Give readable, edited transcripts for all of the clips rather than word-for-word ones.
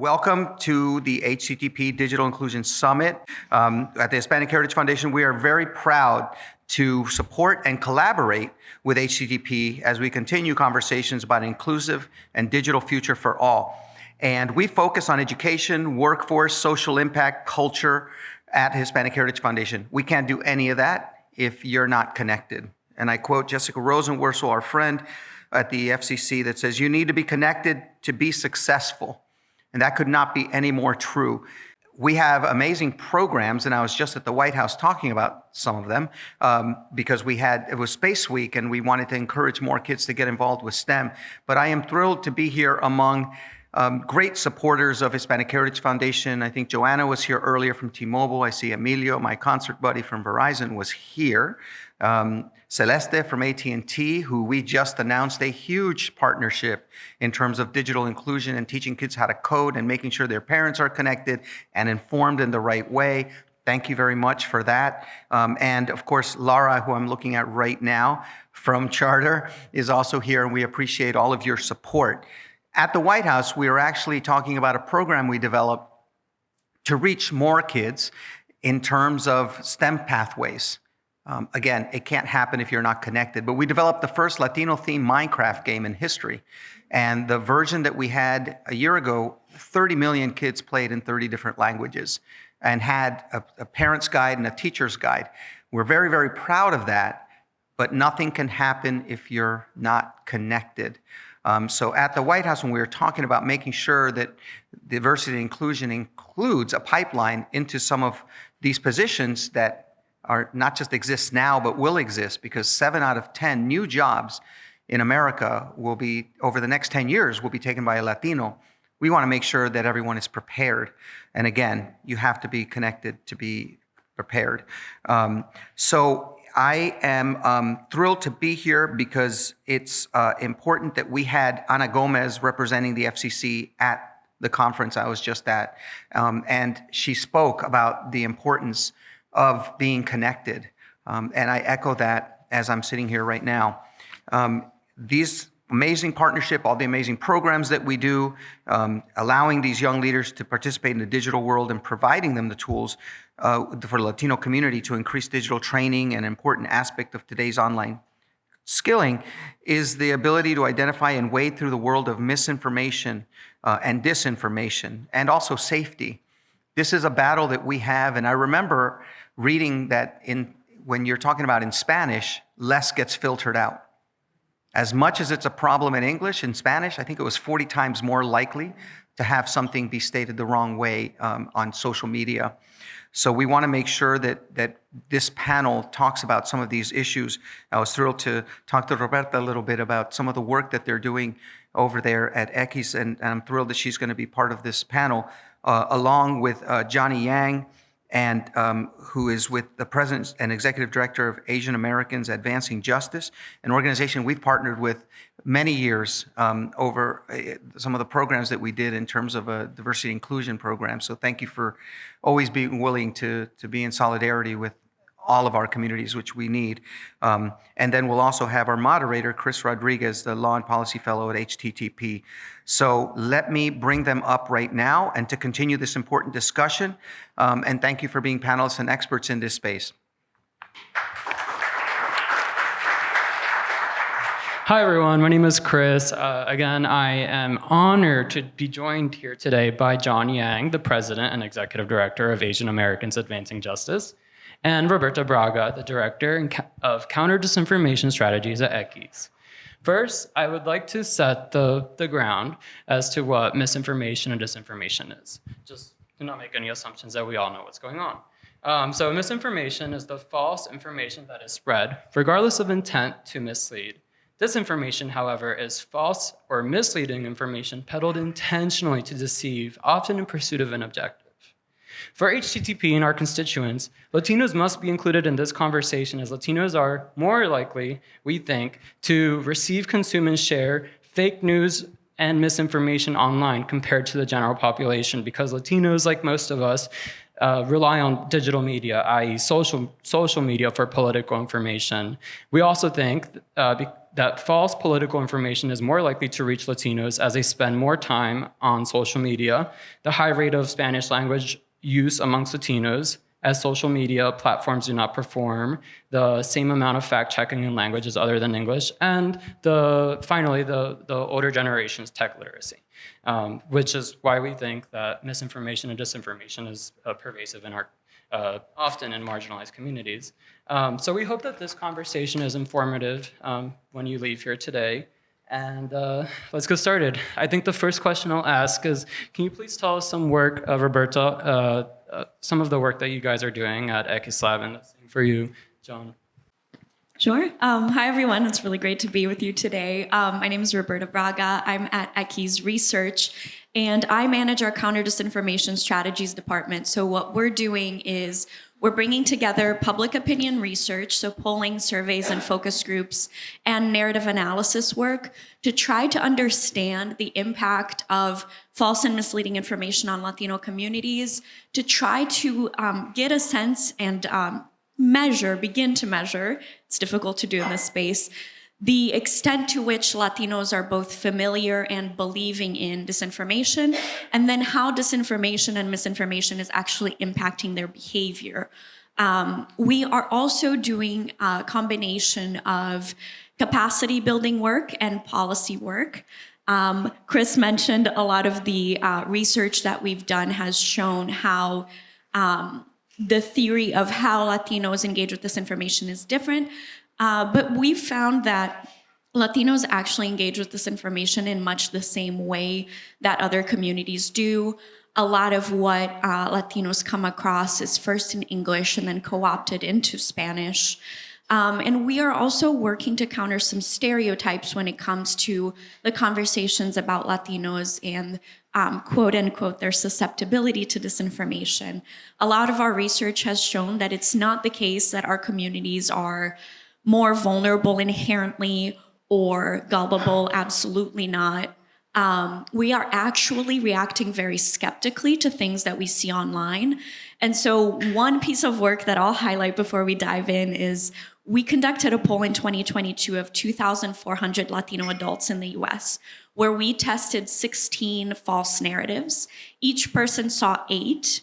Welcome to the HCTP Digital Inclusion Summit. At the Hispanic Heritage Foundation, we are very proud to support and collaborate with HCTP as we continue conversations about an inclusive and digital future for all. And we focus on education, workforce, social impact, culture at Hispanic Heritage Foundation. We can't do any of that if you're not connected. And I quote Jessica Rosenworcel, our friend at the FCC, that says, "You need to be connected to be successful." And that could not be any more true. We have amazing programs, and I was just at the White House talking about some of them because it was Space Week and we wanted to encourage more kids to get involved with STEM. But I am thrilled to be here among great supporters of Hispanic Heritage Foundation. I think Joanna was here earlier from T-Mobile. I see Emilio, my concert buddy from Verizon, was here. Celeste from AT&T, who we just announced a huge partnership in terms of digital inclusion and teaching kids how to code and making sure their parents are connected and informed in the right way. Thank you very much for that. And of course, Laura, who I'm looking at right now from Charter, is also here, and we appreciate all of your support. At the White House, we are actually talking about a program we developed to reach more kids in terms of STEM pathways. Again, it can't happen if you're not connected, but we developed the first Latino-themed Minecraft game in history. And the version that we had a year ago, 30 million kids played in 30 different languages and had a parent's guide and a teacher's guide. We're very, very proud of that, but nothing can happen if you're not connected. So at the White House, when we were talking about making sure that diversity and inclusion includes a pipeline into some of these positions that are not just exist now, but will exist, because 7 out of 10 new jobs in America will be, over the next 10 years, will be taken by a Latino. We want to make sure that everyone is prepared. And again, you have to be connected to be prepared. So I am thrilled to be here because it's important that we had Ana Gomez representing the FCC at the conference I was just at. And she spoke about the importance of being connected. And I echo that as I'm sitting here right now. These amazing partnership, all the amazing programs that we do, allowing these young leaders to participate in the digital world and providing them the tools for the Latino community to increase digital training, an important aspect of today's online skilling, is the ability to identify and wade through the world of misinformation and disinformation, and also safety. This is a battle that we have, and I remember reading that when you're talking about in Spanish, less gets filtered out. As much as it's a problem in English, in Spanish, I think it was 40 times more likely to have something be stated the wrong way on social media. So we want to make sure that this panel talks about some of these issues. I was thrilled to talk to Roberta a little bit about some of the work that they're doing over there at Equis, and I'm thrilled that she's going to be part of this panel, along with Johnny Yang, and who is with the President and Executive Director of Asian Americans Advancing Justice, an organization we've partnered with many years over some of the programs that we did in terms of a diversity inclusion program. So thank you for always being willing to be in solidarity with all of our communities, which we need. And then we'll also have our moderator, Chris Rodriguez, the Law and Policy Fellow at HTTP. So let me bring them up right now and to continue this important discussion. And thank you for being panelists and experts in this space. Hi, everyone. My name is Chris. Again, I am honored to be joined here today by John Yang, the President and Executive Director of Asian Americans Advancing Justice, and Roberta Braga, the Director of Counter-Disinformation Strategies at Equis. First, I would like to set the ground as to what misinformation and disinformation is. Just to not make any assumptions that we all know what's going on. So misinformation is the false information that is spread, regardless of intent to mislead. Disinformation, however, is false or misleading information peddled intentionally to deceive, often in pursuit of an objective. For HTTP and our constituents, Latinos must be included in this conversation, as Latinos are more likely, we think, to receive, consume, and share fake news and misinformation online compared to the general population, because Latinos, like most of us, rely on digital media, i.e. social media for political information. We also think that false political information is more likely to reach Latinos as they spend more time on social media. The high rate of Spanish language use amongst Latinos, as social media platforms do not perform the same amount of fact-checking in languages other than English, and finally, the older generation's tech literacy, which is why we think that misinformation and disinformation is pervasive in our often in marginalized communities. So we hope that this conversation is informative when you leave here today. And let's get started. I think the first question I'll ask is, can you please tell us some work, Roberta, some of the work that you guys are doing at Equis Lab, and the same for you, John. Sure. Hi, everyone. It's really great to be with you today. My name is Roberta Braga. I'm at Equis Research, and I manage our Counter-Disinformation Strategies department. So what we're doing is we're bringing together public opinion research, so polling, surveys, and focus groups, and narrative analysis work to try to understand the impact of false and misleading information on Latino communities, to try to get a sense and begin to measure, it's difficult to do in this space, the extent to which Latinos are both familiar and believing in disinformation, and then how disinformation and misinformation is actually impacting their behavior. We are also doing a combination of capacity building work and policy work. Chris mentioned a lot of the research that we've done has shown how the theory of how Latinos engage with disinformation is different. But we found that Latinos actually engage with this information in much the same way that other communities do. A lot of what Latinos come across is first in English and then co-opted into Spanish. And we are also working to counter some stereotypes when it comes to the conversations about Latinos and quote unquote their susceptibility to disinformation. A lot of our research has shown that it's not the case that our communities are more vulnerable inherently or gullible, absolutely not. We are actually reacting very skeptically to things that we see online. And so one piece of work that I'll highlight before we dive in is we conducted a poll in 2022 of 2,400 Latino adults in the US, where we tested 16 false narratives. Each person saw 8.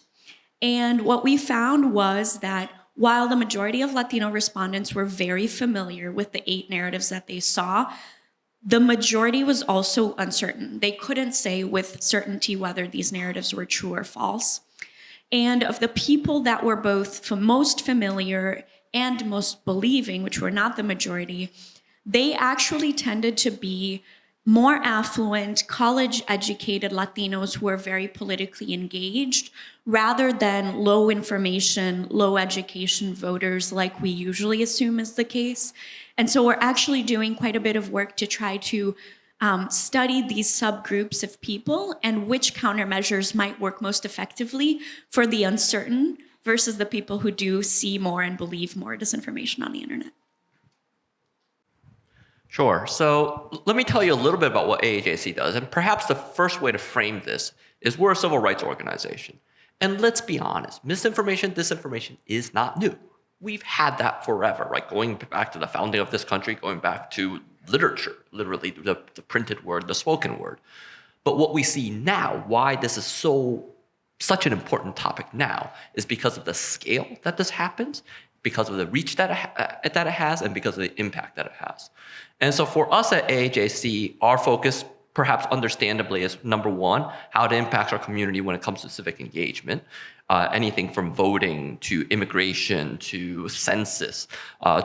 And what we found was that while the majority of Latino respondents were very familiar with the 8 narratives that they saw, the majority was also uncertain. They couldn't say with certainty whether these narratives were true or false. And of the people that were both most familiar and most believing, which were not the majority, they actually tended to be more affluent, college-educated Latinos who are very politically engaged, rather than low information, low education voters like we usually assume is the case. And so we're actually doing quite a bit of work to try to study these subgroups of people and which countermeasures might work most effectively for the uncertain versus the people who do see more and believe more disinformation on the internet. Sure. So let me tell you a little bit about what AAJC does. And perhaps the first way to frame this is we're a civil rights organization. And let's be honest, misinformation, disinformation is not new. We've had that forever, right? Going back to the founding of this country, going back to literature, literally the printed word, the spoken word. But what we see now, why this is such an important topic now, is because of the scale that this happens, because of the reach that it has, and because of the impact that it has. And so for us at AAJC, our focus, perhaps understandably, is number one, how it impacts our community when it comes to civic engagement. Anything from voting to immigration to census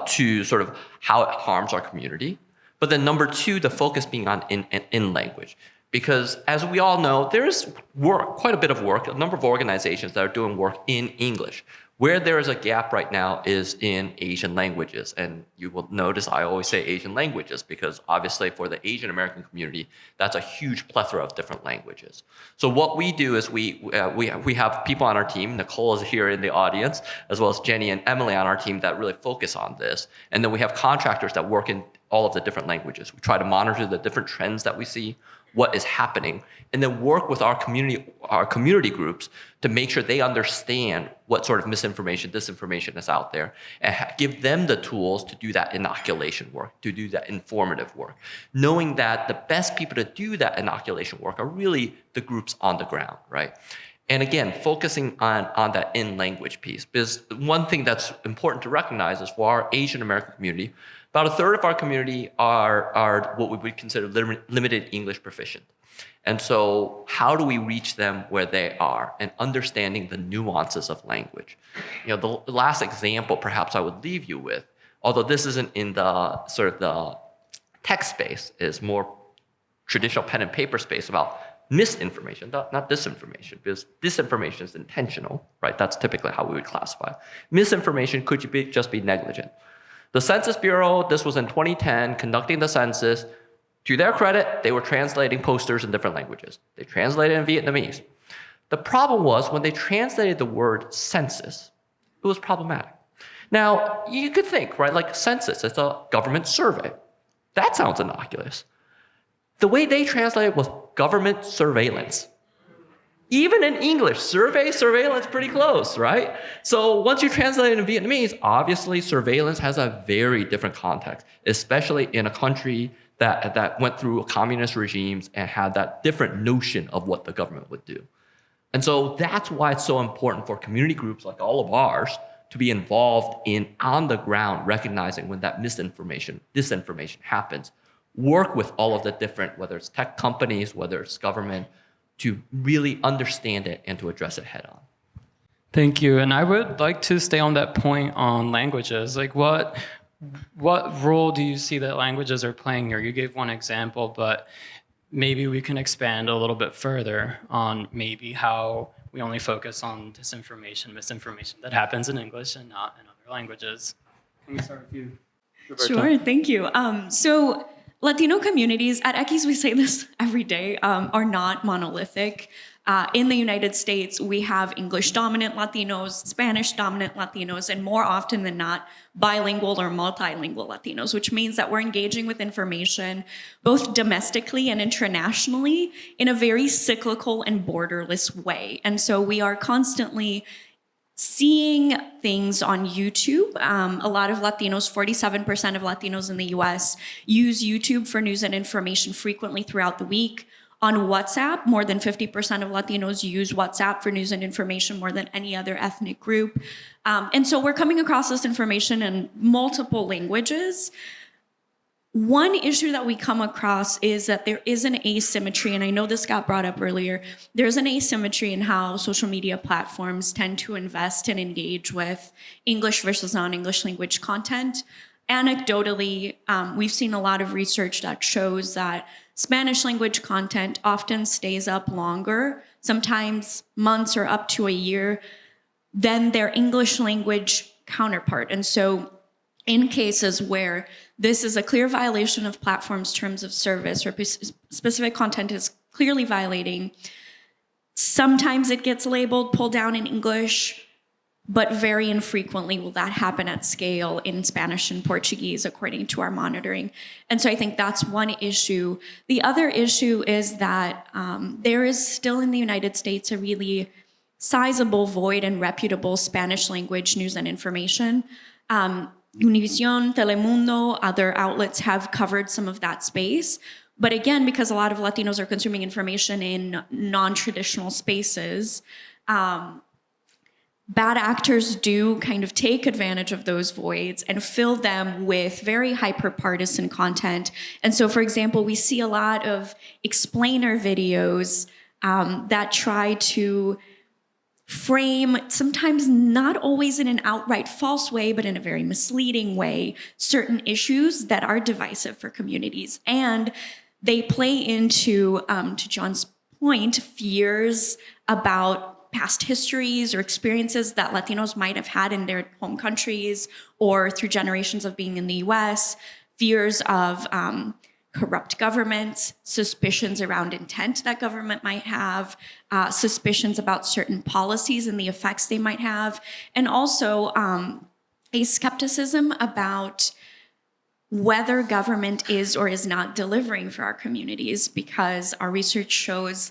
to sort of how it harms our community. But then number two, the focus being on in language. Because as we all know, there is work, quite a bit of work, a number of organizations that are doing work in English. Where there is a gap right now is in Asian languages. And you will notice I always say Asian languages because obviously for the Asian American community, that's a huge plethora of different languages. So what we do is we have people on our team, Nicole is here in the audience, as well as Jenny and Emily on our team that really focus on this. And then we have contractors that work in all of the different languages. We try to monitor the different trends that we see what is happening, and then work with our community groups to make sure they understand what sort of misinformation, disinformation is out there, and give them the tools to do that inoculation work, to do that informative work, knowing that the best people to do that inoculation work are really the groups on the ground, right? And again, focusing on that in-language piece, because one thing that's important to recognize is for our Asian American community, about a third of our community are what we would consider limited English proficient. And so how do we reach them where they are and understanding the nuances of language? You know, the last example perhaps I would leave you with, although this isn't in the sort of the text space, is more traditional pen and paper space about misinformation, not disinformation, because disinformation is intentional, right? That's typically how we would classify. Misinformation could just be negligent. The Census Bureau, this was in 2010, conducting the census. To their credit, they were translating posters in different languages. They translated in Vietnamese. The problem was when they translated the word census, it was problematic. Now, you could think, right, like census, it's a government survey. That sounds innocuous. The way they translated was government surveillance. Even in English, surveillance, pretty close, right? So once you translate it in Vietnamese, obviously surveillance has a very different context, especially in a country that went through communist regimes and had that different notion of what the government would do. And so that's why it's so important for community groups like all of ours to be involved in on the ground, recognizing when that misinformation, disinformation happens, work with all of the different, whether it's tech companies, whether it's government, to really understand it and to address it head on. Thank you. And I would like to stay on that point on languages. Like what role do you see that languages are playing here? You gave one example, but maybe we can expand a little bit further on maybe how we only focus on disinformation, misinformation that happens in English and not in other languages. Can we start with you, Roberta? Sure, thank you. So Latino communities, at Equis we say this every day, are not monolithic. In the United States, we have English-dominant Latinos, Spanish-dominant Latinos, and more often than not, bilingual or multilingual Latinos, which means that we're engaging with information both domestically and internationally in a very cyclical and borderless way. And so we are constantly seeing things on YouTube. A lot of Latinos, 47% of Latinos in the US use YouTube for news and information frequently throughout the week. On WhatsApp, more than 50% of Latinos use WhatsApp for news and information more than any other ethnic group. And so we're coming across this information in multiple languages. One issue that we come across is that there is an asymmetry, and I know this got brought up earlier. There's an asymmetry in how social media platforms tend to invest and engage with English versus non-English language content. Anecdotally, we've seen a lot of research that shows that Spanish language content often stays up longer, sometimes months or up to a year, than their English language counterpart. And so in cases where this is a clear violation of platforms' terms of service or specific content is clearly violating, sometimes it gets labeled, pulled down in English, but very infrequently will that happen at scale in Spanish and Portuguese, according to our monitoring. And so I think that's one issue. The other issue is that there is still in the United States a really sizable void in reputable Spanish language news and information. Univision, Telemundo, other outlets have covered some of that space. But again, because a lot of Latinos are consuming information in non-traditional spaces, bad actors do kind of take advantage of those voids and fill them with very hyper-partisan content. And so, for example, we see a lot of explainer videos that try to frame, sometimes not always in an outright false way, but in a very misleading way, certain issues that are divisive for communities. And they play into, to John's point, fears about past histories or experiences that Latinos might have had in their home countries or through generations of being in the US, fears of corrupt governments, suspicions around intent that government might have, suspicions about certain policies and the effects they might have, and also a skepticism about whether government is or is not delivering for our communities, because our research shows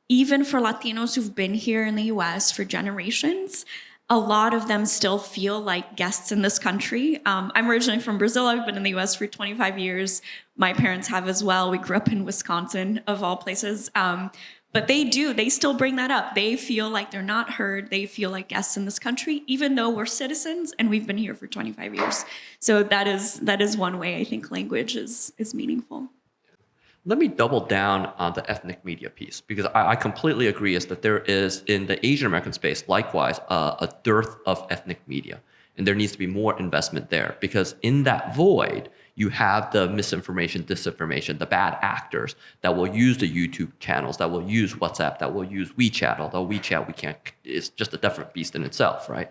even for Latinos who've been here in the US for generations, a lot of them still feel like guests in this country. I'm originally from Brazil. I've been in the US for 25 years. My parents have as well. We grew up in Wisconsin, of all places. But they still bring that up. They feel like they're not heard. They feel like guests in this country, even though we're citizens and we've been here for 25 years. So that is one way I think language is meaningful. Let me double down on the ethnic media piece, because I completely agree is that there is, in the Asian American space, likewise, a dearth of ethnic media. And there needs to be more investment there, because in that void, you have the misinformation, disinformation, the bad actors that will use the YouTube channels, that will use WhatsApp, that will use WeChat, although WeChat is just a different beast in itself, right?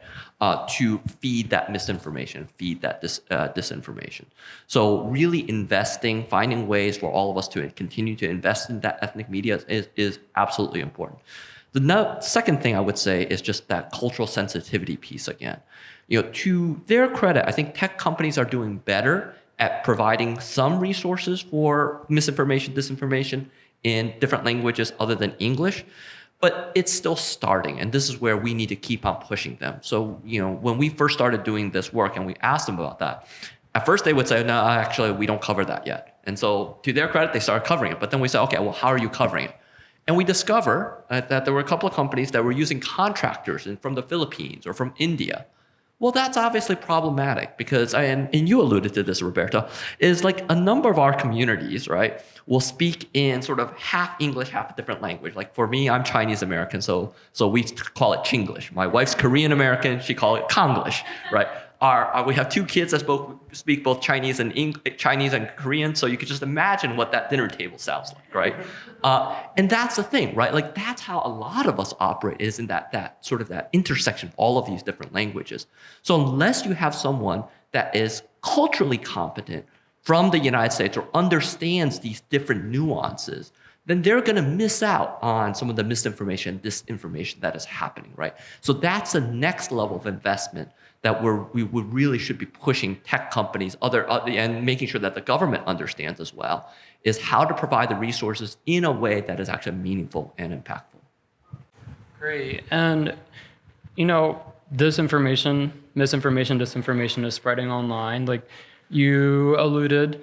To feed that misinformation, feed that disinformation. So really investing, finding ways for all of us to continue to invest in that ethnic media is absolutely important. The second thing I would say is just that cultural sensitivity piece again. To their credit, I think tech companies are doing better at providing some resources for misinformation, disinformation in different languages other than English, but it's still starting, and this is where we need to keep on pushing them. So, when we first started doing this work and we asked them about that, at first they would say, no, actually, we don't cover that yet. And so to their credit, they started covering it, but then we said, okay, well, how are you covering it? And we discover that there were a couple of companies that were using contractors from the Philippines or from India. Well, that's obviously problematic because, and you alluded to this, Roberta, is like a number of our communities, right, will speak in sort of half English, half a different language. Like for me, I'm Chinese American, so we call it Chinglish. My wife's Korean American, she calls it Konglish, right? We have two kids that speak both Chinese and Korean, so you could just imagine what that dinner table sounds like, right? And that's the thing, right? Like that's how a lot of us operate, is in that sort of that intersection of all of these different languages. So unless you have someone that is culturally competent from the United States or understands these different nuances, then they're going to miss out on some of the misinformation, disinformation that is happening, right? So that's the next level of investment that we really should be pushing tech companies, and making sure that the government understands as well, is how to provide the resources in a way that is actually meaningful and impactful. Great. And, misinformation, disinformation is spreading online. Like you alluded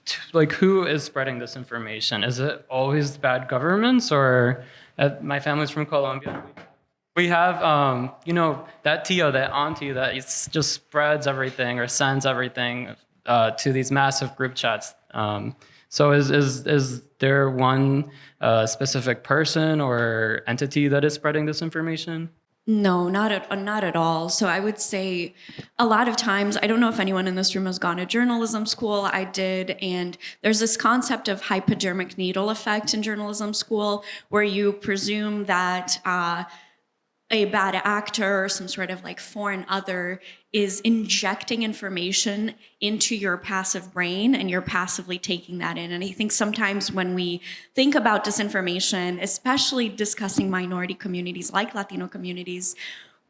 to, like, who is spreading this information? Is it always bad governments, or my family's from Colombia? We have, that tio, that auntie that just spreads everything or sends everything to these massive group chats. So is there one specific person or entity that is spreading this information? No, not at all. So I would say a lot of times, I don't know if anyone in this room has gone to journalism school. I did, and there's this concept of hypodermic needle effect in journalism school, where you presume that a bad actor or some sort of like foreign other is injecting information into your passive brain, and you're passively taking that in. And I think sometimes when we think about disinformation, especially discussing minority communities like Latino communities,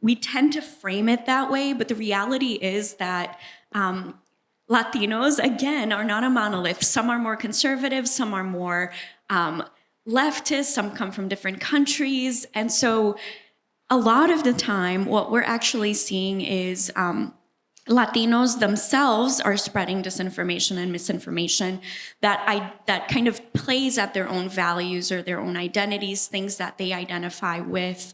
we tend to frame it that way. But the reality is that Latinos, again, are not a monolith. Some are more conservative, some are more leftist, some come from different countries. And so a lot of the time, what we're actually seeing is Latinos themselves are spreading disinformation and misinformation that kind of plays at their own values or their own identities, things that they identify with.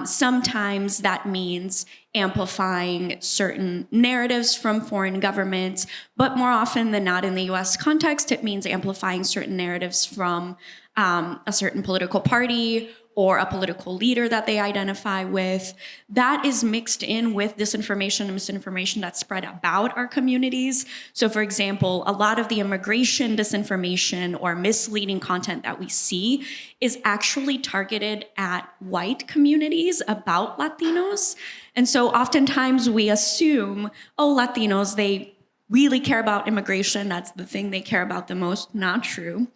Sometimes that means amplifying certain narratives from foreign governments, but more often than not in the US context, it means amplifying certain narratives from a certain political party or a political leader that they identify with. That is mixed in with disinformation and misinformation that's spread about our communities. So for example, a lot of the immigration disinformation or misleading content that we see is actually targeted at white communities about Latinos. And so oftentimes we assume, Latinos, they really care about immigration. That's the thing they care about the most. Not true.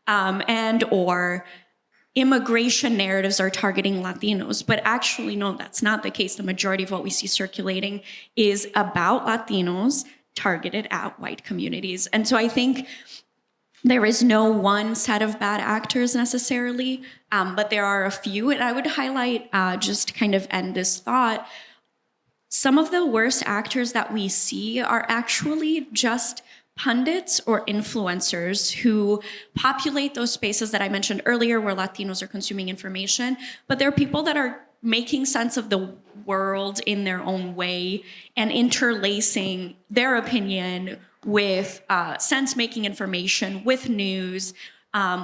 Or immigration narratives are targeting Latinos, but actually, no, that's not the case. The majority of what we see circulating is about Latinos targeted at white communities. And so I think there is no one set of bad actors necessarily, but there are a few. And I would highlight, just to kind of end this thought, some of the worst actors that we see are actually just pundits or influencers who populate those spaces that I mentioned earlier where Latinos are consuming information, but they're people that are making sense of the world in their own way and interlacing their opinion with sense-making information, with news.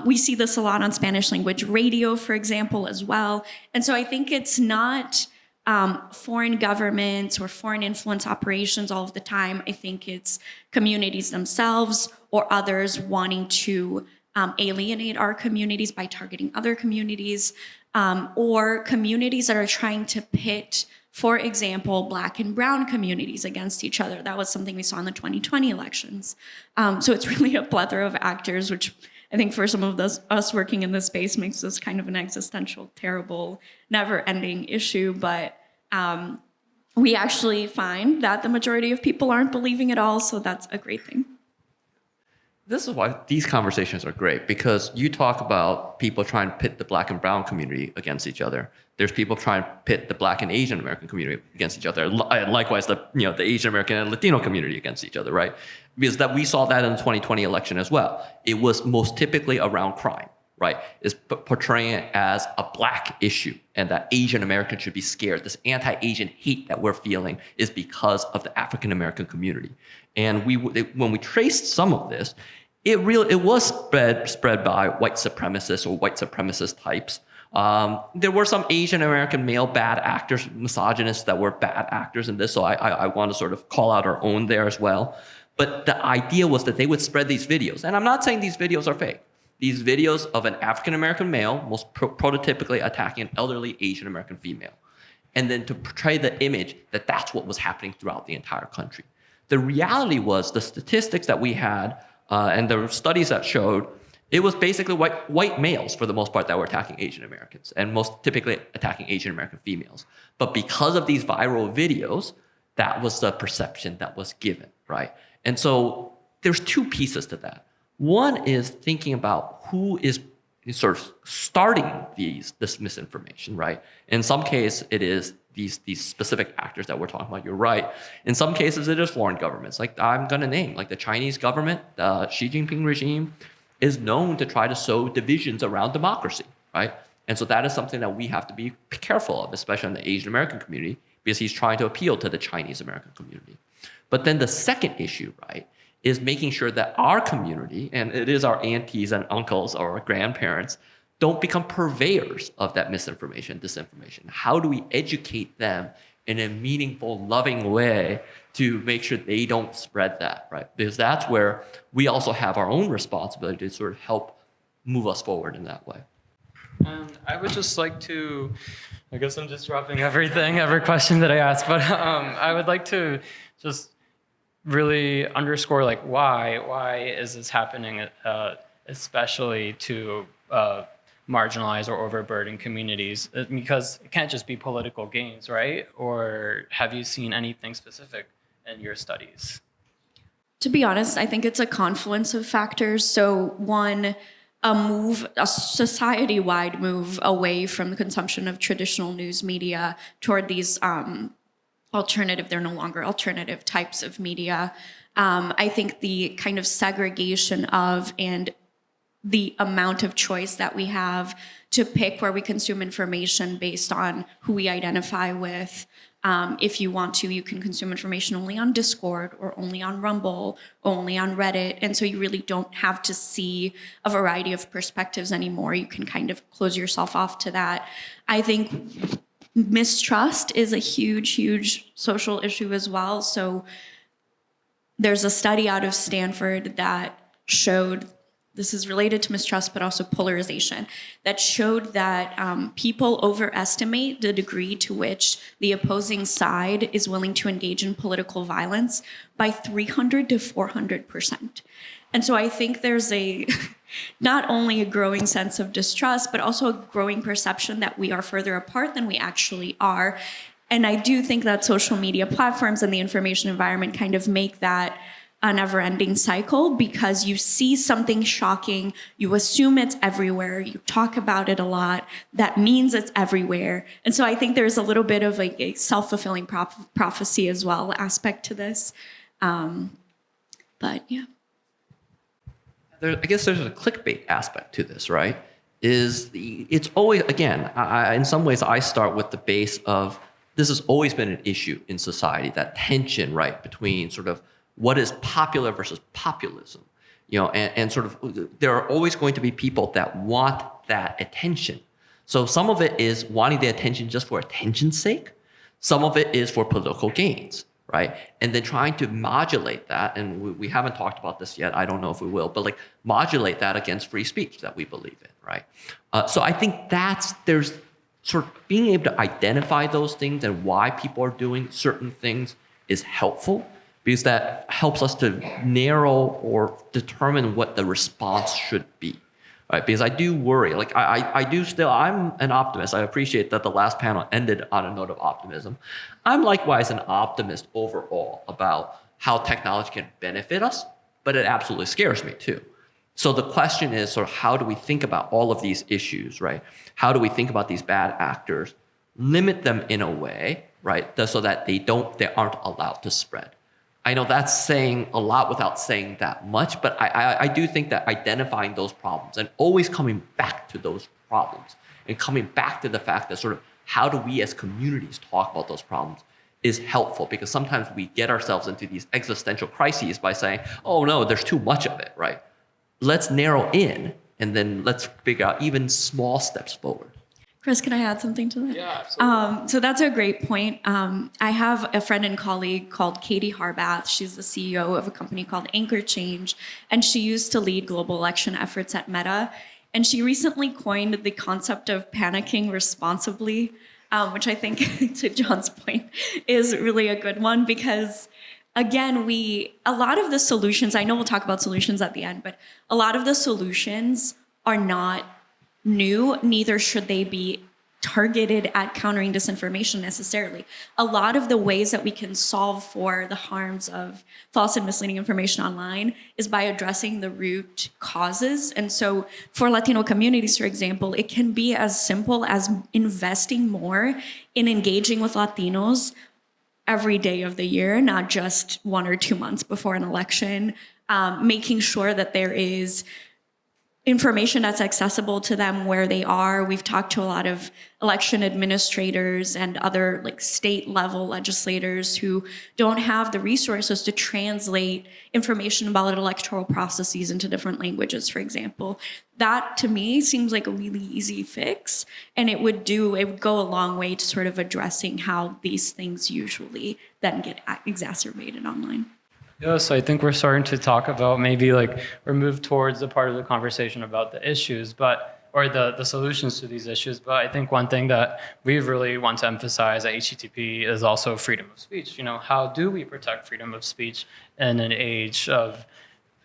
We see this a lot on Spanish language radio, for example, as well. And so I think it's not foreign governments or foreign influence operations all of the time. I think it's communities themselves or others wanting to alienate our communities by targeting other communities, or communities that are trying to pit, for example, Black and Brown communities against each other. That was something we saw in the 2020 elections. So it's really a plethora of actors, which I think for some of us working in this space makes this kind of an existential, terrible, never-ending issue. But we actually find that the majority of people aren't believing it all, so that's a great thing. This is why these conversations are great, because you talk about people trying to pit the Black and Brown community against each other. There's people trying to pit the Black and Asian American community against each other. And likewise, the Asian American and Latino community against each other, right? Because that we saw that in the 2020 election as well. It was most typically around crime, right? It's portraying it as a Black issue and that Asian Americans should be scared. This anti-Asian hate that we're feeling is because of the African American community. And when we traced some of this, it was spread by white supremacists or white supremacist types. There were some Asian American male bad actors, misogynists that were bad actors in this. So I want to sort of call out our own there as well. But the idea was that they would spread these videos. And I'm not saying these videos are fake. These videos of an African American male, most prototypically attacking an elderly Asian American female. And then to portray the image that that's what was happening throughout the entire country. The reality was the statistics that we had and the studies that showed it was basically white males for the most part that were attacking Asian Americans and most typically attacking Asian American females. But because of these viral videos, that was the perception that was given, right? And so there's two pieces to that. One is thinking about who is sort of starting this misinformation, right? In some cases, it is these specific actors that we're talking about. You're right. In some cases, it is foreign governments. Like I'm going to name, like the Chinese government, the Xi Jinping regime is known to try to sow divisions around democracy, right? And so that is something that we have to be careful of, especially in the Asian American community, because he's trying to appeal to the Chinese American community. But then the second issue, right, is making sure that our community, and it is our aunties and uncles or our grandparents, don't become purveyors of that misinformation, disinformation. How do we educate them in a meaningful, loving way to make sure they don't spread that, right? Because that's where we also have our own responsibility to sort of help move us forward in that way. And I would just like to, I guess I'm just dropping every question that I ask, but I would like to just really underscore like why is this happening, especially to marginalized or overburdened communities, because it can't just be political gains, right? Or have you seen anything specific in your studies? To be honest, I think it's a confluence of factors. So one, a society-wide move away from the consumption of traditional news media toward these they're no longer alternative types of media. I think the kind of segregation of and the amount of choice that we have to pick where we consume information based on who we identify with. If you want to, you can consume information only on Discord or only on Rumble, or only on Reddit. And so you really don't have to see a variety of perspectives anymore. You can kind of close yourself off to that. I think mistrust is a huge, huge social issue as well. So there's a study out of Stanford that showed, this is related to mistrust, but also polarization, that showed that people overestimate the degree to which the opposing side is willing to engage in political violence by 300 to 400%. And so I think there's not only a growing sense of distrust, but also a growing perception that we are further apart than we actually are. And I do think that social media platforms and the information environment kind of make that a never-ending cycle, because you see something shocking, you assume it's everywhere, you talk about it a lot, that means it's everywhere. And so I think there's a little bit of like a self-fulfilling prophecy as well aspect to this. But yeah. I guess there's a clickbait aspect to this, right? It's always, again, in some ways I start with the base of this has always been an issue in society, that tension, right, between sort of what is popular versus populism, and sort of there are always going to be people that want that attention. So some of it is wanting the attention just for attention's sake. Some of it is for political gains, right? And then trying to modulate that, and we haven't talked about this yet, I don't know if we will, but like modulate that against free speech that we believe in, right? So I think there's sort of being able to identify those things and why people are doing certain things is helpful, because that helps us to narrow or determine what the response should be, right? Because I do worry, like I'm an optimist. I appreciate that the last panel ended on a note of optimism. I'm likewise an optimist overall about how technology can benefit us, but it absolutely scares me too. So the question is sort of how do we think about all of these issues, right? How do we think about these bad actors, limit them in a way, right, so that they aren't allowed to spread? I know that's saying a lot without saying that much, but I do think that identifying those problems and always coming back to those problems and coming back to the fact that sort of how do we as communities talk about those problems is helpful, because sometimes we get ourselves into these existential crises by saying, oh no, there's too much of it, right? Let's narrow in and then let's figure out even small steps forward. Chris, can I add something to that? Yeah, absolutely. So that's a great point. I have a friend and colleague called Katie Harbath. She's the CEO of a company called Anchor Change, and she used to lead global election efforts at Meta. And she recently coined the concept of panicking responsibly, which I think, to John's point, is really a good one, because again, a lot of the solutions, I know we'll talk about solutions at the end, but a lot of the solutions are not new, neither should they be targeted at countering disinformation necessarily. A lot of the ways that we can solve for the harms of false and misleading information online is by addressing the root causes. And so for Latino communities, for example, it can be as simple as investing more in engaging with Latinos every day of the year, not just 1 or 2 months before an election, making sure that there is information that's accessible to them where they are. We've talked to a lot of election administrators and other like state level legislators who don't have the resources to translate information about electoral processes into different languages, for example. That to me seems like a really easy fix, and it would go a long way to sort of addressing how these things usually then get exacerbated online. Yeah, so I think we're starting to talk about maybe like we're moved towards the part of the conversation about the issues, or the solutions to these issues. But I think one thing that we really want to emphasize at HTTP is also freedom of speech. How do we protect freedom of speech in an age of,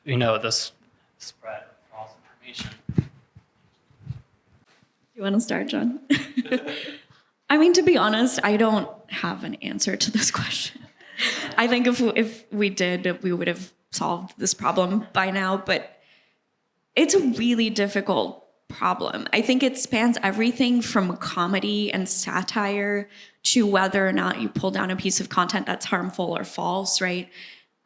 this spread of false information? You want to start, John? I mean, to be honest, I don't have an answer to this question. I think if we did, we would have solved this problem by now, but it's a really difficult problem. I think it spans everything from comedy and satire to whether or not you pull down a piece of content that's harmful or false, right?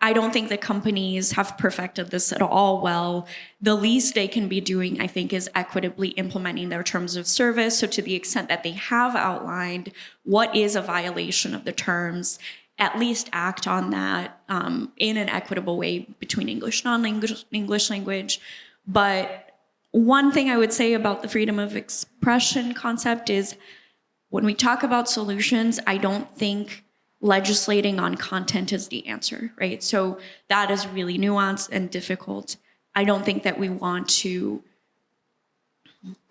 I don't think the companies have perfected this at all well. The least they can be doing, I think, is equitably implementing their terms of service. So to the extent that they have outlined what is a violation of the terms, at least act on that in an equitable way between English, non-English language. But one thing I would say about the freedom of expression concept is when we talk about solutions, I don't think legislating on content is the answer, right? So that is really nuanced and difficult. I don't think that we want to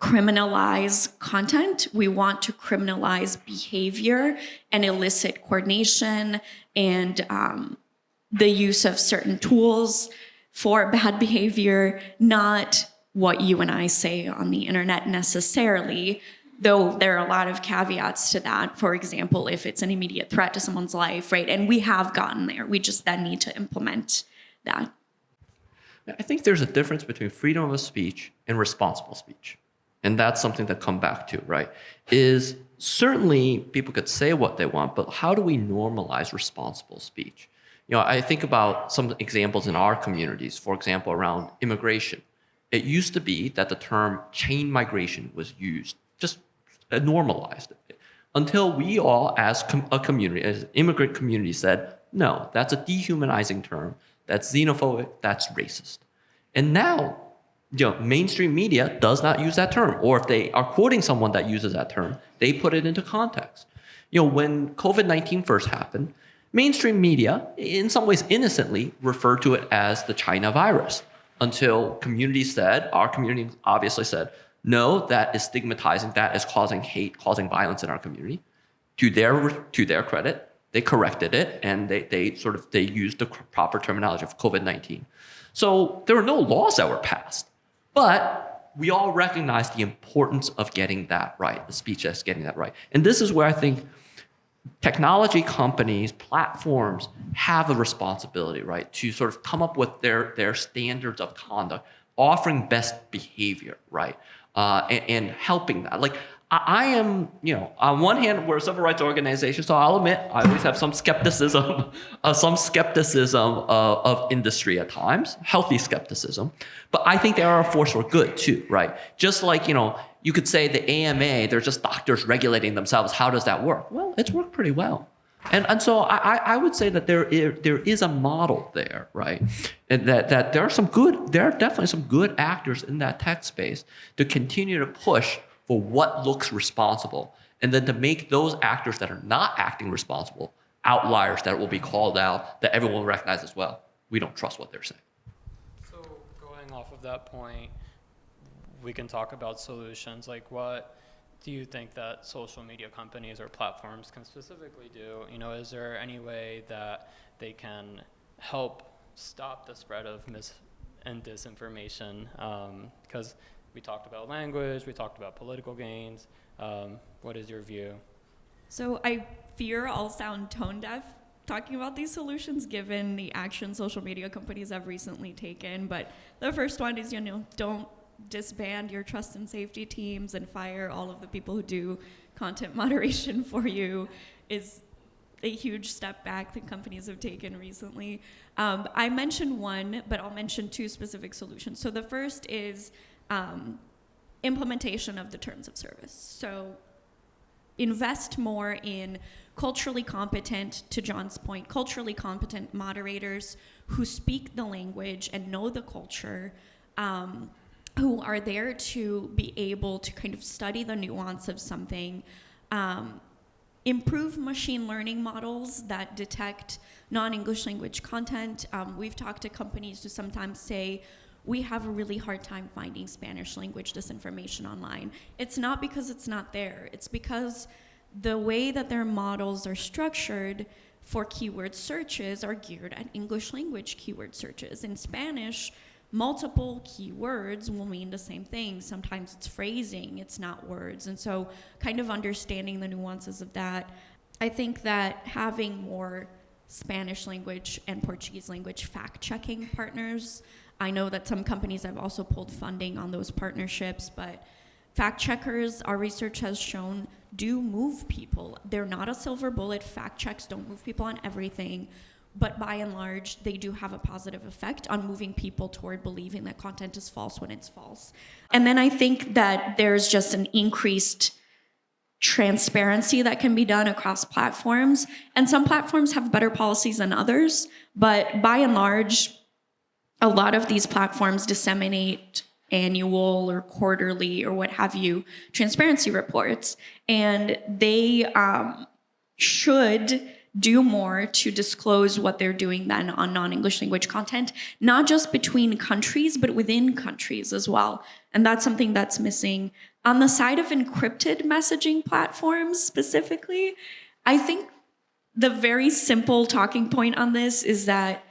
criminalize content. We want to criminalize behavior and elicit coordination and the use of certain tools for bad behavior, not what you and I say on the internet necessarily. though there are a lot of caveats to that. For example, if it's an immediate threat to someone's life, right? And we have gotten there. We just then need to implement that. I think there's a difference between freedom of speech and responsible speech. And that's something to come back to, right? Is certainly people could say what they want, but how do we normalize responsible speech? I think about some examples in our communities, for example, around immigration. It used to be that the term chain migration was used, just normalized it, until we all, as a community, as an immigrant community, said, no, that's a dehumanizing term, that's xenophobic, that's racist. And now, mainstream media does not use that term, or if they are quoting someone that uses that term, they put it into context. When COVID-19 first happened, mainstream media, in some ways innocently, referred to it as the China virus, until our community obviously said, no, that is stigmatizing, that is causing hate, causing violence in our community. To their credit, they corrected it, and they used the proper terminology of COVID-19. So there were no laws that were passed, but we all recognize the importance of getting that right, the speech that's getting that right. And this is where I think technology companies, platforms have a responsibility, right, to sort of come up with their standards of conduct, offering best behavior, right, and helping that. Like, I am, on one hand, we're a civil rights organization, so I'll admit I always have some skepticism of industry at times, healthy skepticism. But I think they are a force for good too, right? Just like, you could say the AMA, they're just doctors regulating themselves. How does that work? Well, it's worked pretty well. And so I would say that there is a model there, right? And that there are definitely some good actors in that tech space to continue to push for what looks responsible, and then to make those actors that are not acting responsible outliers that will be called out, that everyone will recognize as well. We don't trust what they're saying. So going off of that point, we can talk about solutions. Like, what do you think that social media companies or platforms can specifically do? Is there any way that they can help stop the spread of and disinformation? Because we talked about language, we talked about political gains. What is your view? So I fear I'll sound tone deaf talking about these solutions given the action social media companies have recently taken. But the first one is, don't disband your trust and safety teams and fire all of the people who do content moderation for you is a huge step back that companies have taken recently. I mentioned one, but I'll mention two specific solutions. So the first is implementation of the terms of service. So invest more in culturally competent, to John's point, culturally competent moderators who speak the language and know the culture, who are there to be able to kind of study the nuance of something, improve machine learning models that detect non-English language content. We've talked to companies who sometimes say, we have a really hard time finding Spanish language disinformation online. It's not because it's not there. It's because the way that their models are structured for keyword searches are geared at English language keyword searches. In Spanish, multiple keywords will mean the same thing. Sometimes it's phrasing, it's not words. And so kind of understanding the nuances of that. I think that having more Spanish language and Portuguese language fact-checking partners. I know that some companies have also pulled funding on those partnerships, but fact checkers, our research has shown, do move people. They're not a silver bullet. Fact checks don't move people on everything, but by and large, they do have a positive effect on moving people toward believing that content is false when it's false. And then I think that there's just an increased transparency that can be done across platforms. And some platforms have better policies than others, but by and large, a lot of these platforms disseminate annual or quarterly or what have you transparency reports, and they should do more to disclose what they're doing then on non-English language content, not just between countries, but within countries as well. And that's something that's missing. On the side of encrypted messaging platforms specifically, I think the very simple talking point on this is that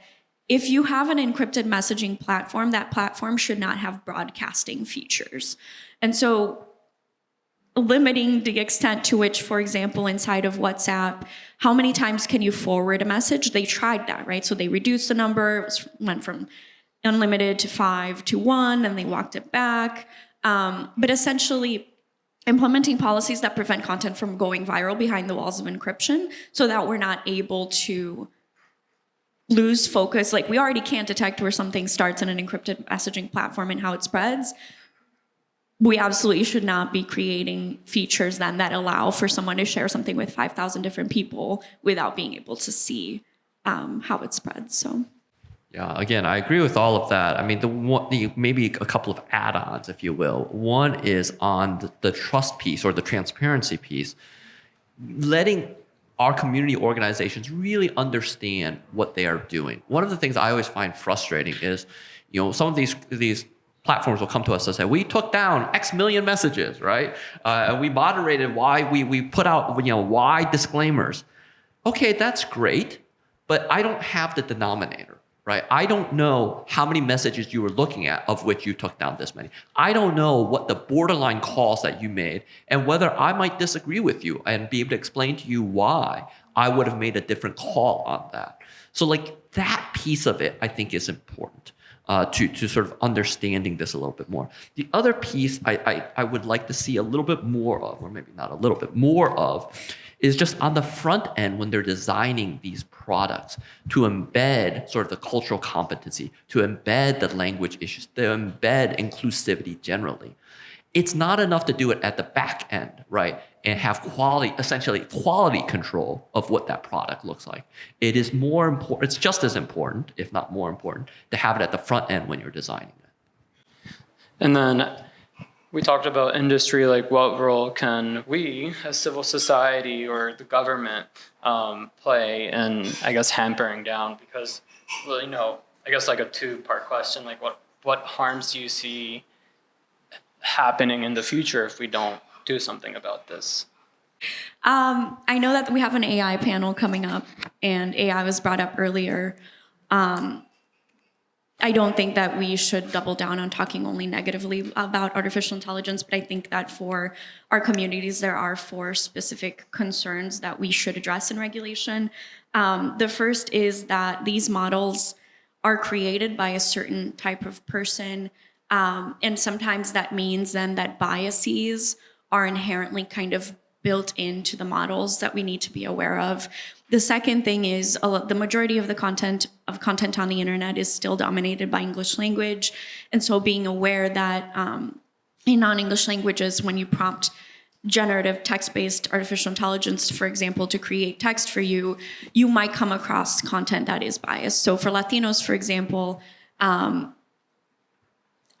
if you have an encrypted messaging platform, that platform should not have broadcasting features. And so limiting the extent to which, for example, inside of WhatsApp, how many times can you forward a message? They tried that, right? So they reduced the number, went from unlimited to 5 to 1, and they walked it back. But essentially, implementing policies that prevent content from going viral behind the walls of encryption so that we're not able to lose focus. Like, we already can't detect where something starts in an encrypted messaging platform and how it spreads. We absolutely should not be creating features then that allow for someone to share something with 5,000 different people without being able to see how it spreads. So. Yeah, again, I agree with all of that. I mean, maybe a couple of add-ons, if you will. One is on the trust piece or the transparency piece, letting our community organizations really understand what they are doing. One of the things I always find frustrating is, some of these platforms will come to us and say, we took down X million messages, right? And we moderated why we put out, why disclaimers. Okay, that's great, but I don't have the denominator. Right? I don't know how many messages you were looking at of which you took down this many. I don't know what the borderline calls that you made and whether I might disagree with you and be able to explain to you why I would have made a different call on that. So that piece of it, I think, is important to sort of understanding this a little bit more. The other piece I would like to see a little bit more of, or maybe not a little bit more of, is just on the front end when they're designing these products to embed sort of the cultural competency, to embed the language issues, to embed inclusivity generally. It's not enough to do it at the back end, right? And have essentially quality control of what that product looks like. It is more important, it's just as important, if not more important, to have it at the front end when you're designing it. And then we talked about industry, like what role can we as civil society or the government play in, I guess, hampering down? Because, well, I guess like a two-part question, like what harms do you see happening in the future if we don't do something about this? I know that we have an AI panel coming up, and AI was brought up earlier. I don't think that we should double down on talking only negatively about artificial intelligence, but I think that for our communities, there are 4 specific concerns that we should address in regulation. The first is that these models are created by a certain type of person, and sometimes that means then that biases are inherently kind of built into the models that we need to be aware of. The second thing is the majority of the content on the internet is still dominated by English language. And so being aware that in non-English languages, when you prompt generative text-based artificial intelligence, for example, to create text for you, you might come across content that is biased. So for Latinos, for example,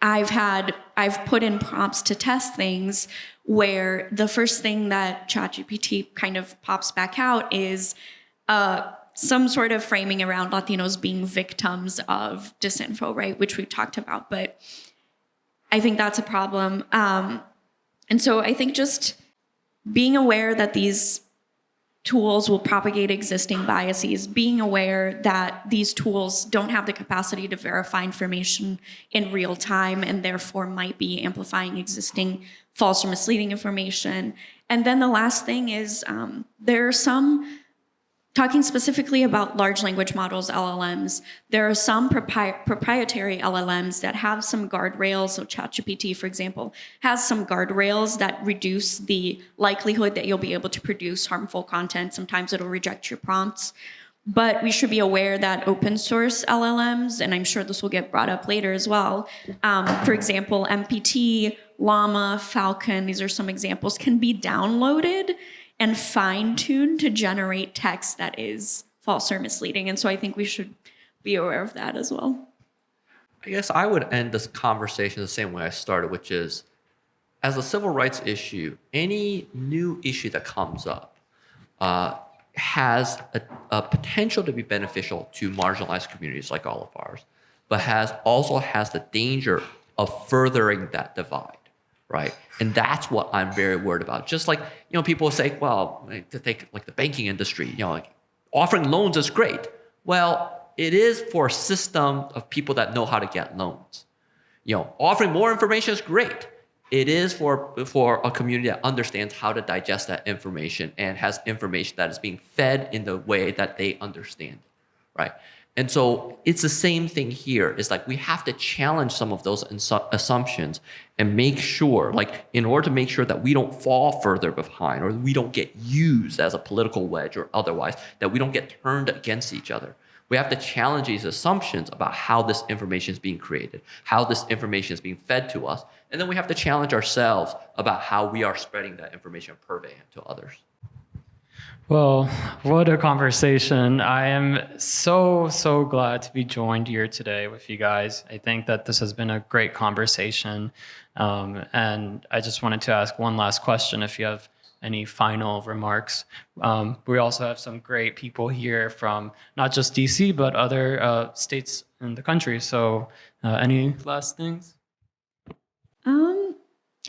I've put in prompts to test things where the first thing that ChatGPT kind of pops back out is some sort of framing around Latinos being victims of disinfo, right? Which we talked about, but I think that's a problem. And so I think just being aware that these tools will propagate existing biases, being aware that these tools don't have the capacity to verify information in real time and therefore might be amplifying existing false or misleading information. And then the last thing is there are some, talking specifically about large language models, LLMs, there are some proprietary LLMs that have some guardrails. So ChatGPT, for example, has some guardrails that reduce the likelihood that you'll be able to produce harmful content. Sometimes it'll reject your prompts. But we should be aware that open source LLMs, and I'm sure this will get brought up later as well, for example, MPT, Llama, Falcon, these are some examples, can be downloaded and fine-tuned to generate text that is false or misleading. And so I think we should be aware of that as well. I guess I would end this conversation the same way I started, which is, as a civil rights issue, any new issue that comes up has a potential to be beneficial to marginalized communities like all of ours, but also has the danger of furthering that divide. Right, and that's what I'm very worried about. Just like people say, well, to take like the banking industry, like offering loans is great. Well, it is for a system of people that know how to get loans. Offering more information is great. It is for a community that understands how to digest that information and has information that is being fed in the way that they understand, right? And so it's the same thing here. It's like we have to challenge some of those assumptions and make sure, like in order to make sure that we don't fall further behind or we don't get used as a political wedge or otherwise, that we don't get turned against each other. We have to challenge these assumptions about how this information is being created, how this information is being fed to us. And then we have to challenge ourselves about how we are spreading that information per van to others. Well, what a conversation. I am so glad to be joined here today with you guys. I think that this has been a great conversation. And I just wanted to ask one last question if you have any final remarks. We also have some great people here from not just DC, but other states in the country. So any last things?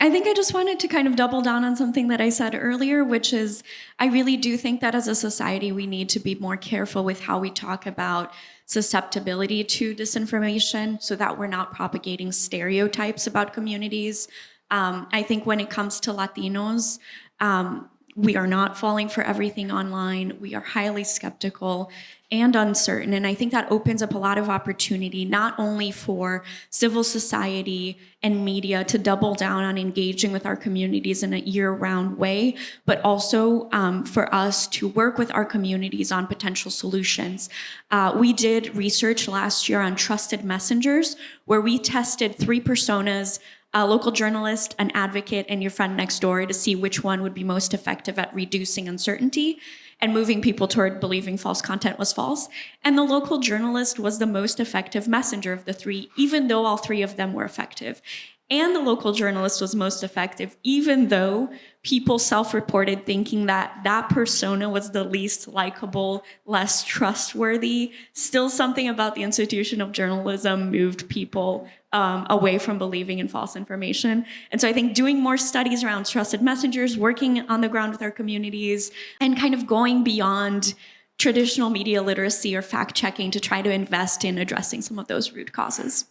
I think I just wanted to kind of double down on something that I said earlier, which is I really do think that as a society, we need to be more careful with how we talk about susceptibility to disinformation so that we're not propagating stereotypes about communities. I think when it comes to Latinos, we are not falling for everything online. We are highly skeptical and uncertain. And I think that opens up a lot of opportunity, not only for civil society and media to double down on engaging with our communities in a year-round way, but also for us to work with our communities on potential solutions. We did research last year on trusted messengers, where we tested 3 personas: a local journalist, an advocate, and your friend next door, to see which one would be most effective at reducing uncertainty and moving people toward believing false content was false. And the local journalist was the most effective messenger of the 3, even though all 3 of them were effective. And the local journalist was most effective, even though people self-reported thinking that that persona was the least likable, less trustworthy. Still, something about the institution of journalism moved people away from believing in false information. And so I think doing more studies around trusted messengers, working on the ground with our communities, and kind of going beyond traditional media literacy or fact-checking to try to invest in addressing some of those root causes.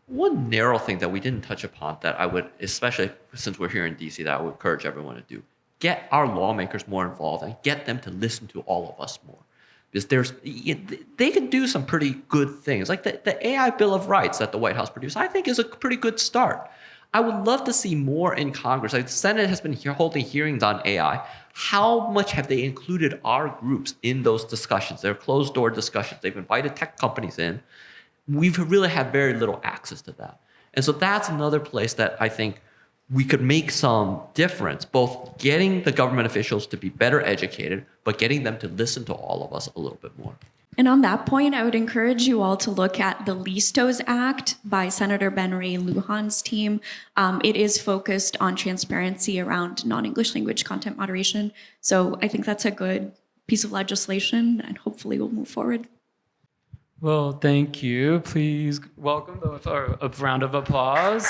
One narrow thing that we didn't touch upon that I would, especially since we're here in DC, that I would encourage everyone to do, get our lawmakers more involved and get them to listen to all of us more. Because they can do some pretty good things. Like the AI Bill of Rights that the White House produced, I think is a pretty good start. I would love to see more in Congress. Like the Senate has been holding hearings on AI. How much have they included our groups in those discussions? They're closed door discussions. They've invited tech companies in. We've really had very little access to that. And so that's another place that I think we could make some difference, both getting the government officials to be better educated, but getting them to listen to all of us a little bit more. And on that point, I would encourage you all to look at the Listos Act by Senator Ben Ray Lujan's team. It is focused on transparency around non-English language content moderation. So I think that's a good piece of legislation, and hopefully we'll move forward. Well, thank you. Please welcome with a round of applause.